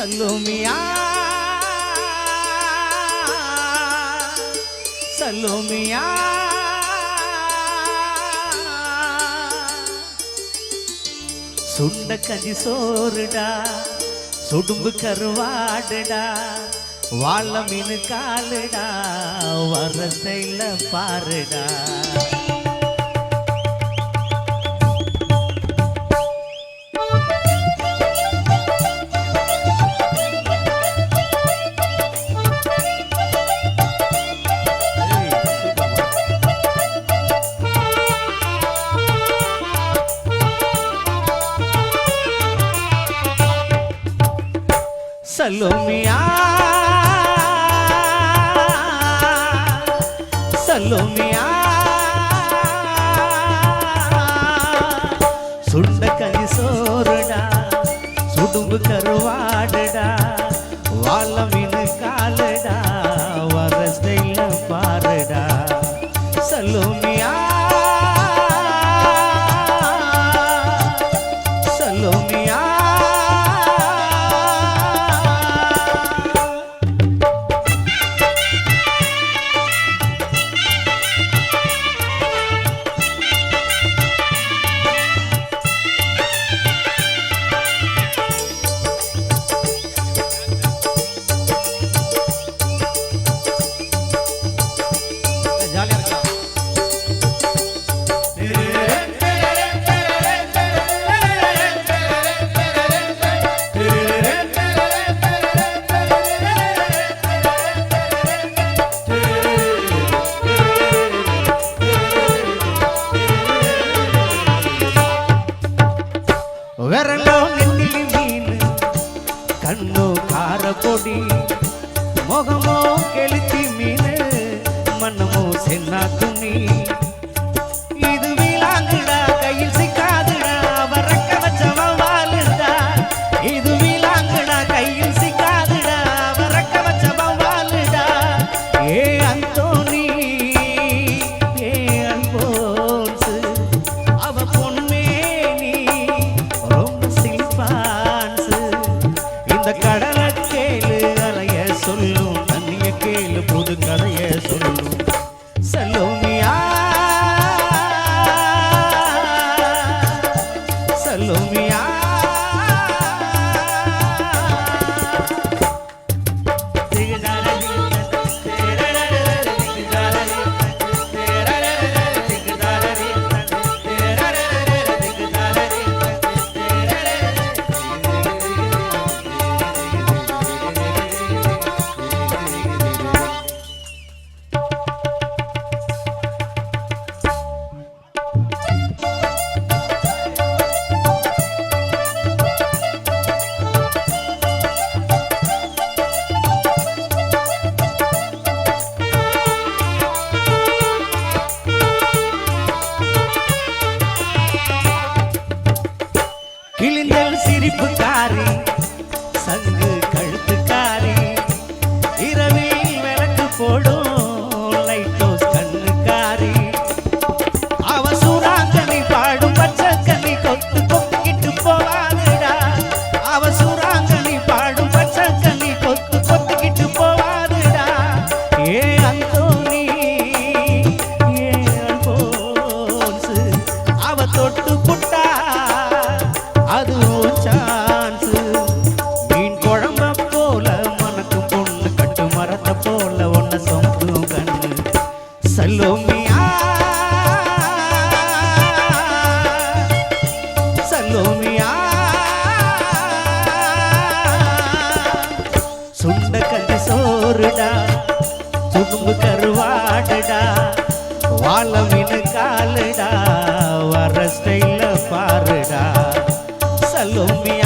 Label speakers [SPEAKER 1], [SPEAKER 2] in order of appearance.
[SPEAKER 1] சலோமியா சலோமியா சுண்ட கஞ்சி சோறுடா சுடும்பு கருவாடுடா வாழ மீனு காலுடா வர ஸ்டைல பாருடா சலோமியா சலோமியா சுண்ட கஞ்சி சோறுடா சுடும்பு கருவாடுடா வாழ மீனு காலுடா வர ஸ்டைல பாருடா சலோமியா சலோமியா வெரலோ நெத்திலி மீன் கண்ணோ கார பொடி முகமோ கெளுத்தி மீன் மனமோ சென்னா துணி இது விலாங்குடா கையில் சிக்காதுடா வரக்க வச்சவ வாழுடா இது விலாங்குடா கையில் சிக்காதுடா வரக்க வச்சவ வாழுடா ஏ அந்தோனி ஏ அல்போன்ஸ் அவ பொன்மே இந்த கடலை கேளு அலைய சொல்லும் தண்ணிய கேளு புது கதைய சொல்லும் சலோமியா சலோமியா கிழிஞ்சல் சிரிப்புக்காரி சங்கு கழுத்துக்காரி இரவில் விளக்கு போடும் லைட்டோஸ் கண்ணுக்காரி அவ சூறாங்கனி பாடும் பச்சைக்கனி கொத்து கொத்திக்கிட்டு போவாதுடா அவ சூறாங்கனி பாடும் பச்சைக்கனி கொத்து கொத்திக்கிட்டு போவாதுடா ஏ அந்தோனி ஏ அல்போன்ஸ் அவ தொட்டு புட்டா அது சான்ஸ் மீன் குழம்ப போல மனக்கும் பொண்ணு கட்டு மரத்தை போல ஒன்ன சொந்தும் கண்ணு சலோமியா சலோமியா சுண்ட கஞ்சி சோறுடா சுடும்பு கருவாடுடா வாழ மீனு காலுடா வர ஸ்டைல பாருடா சலோமியா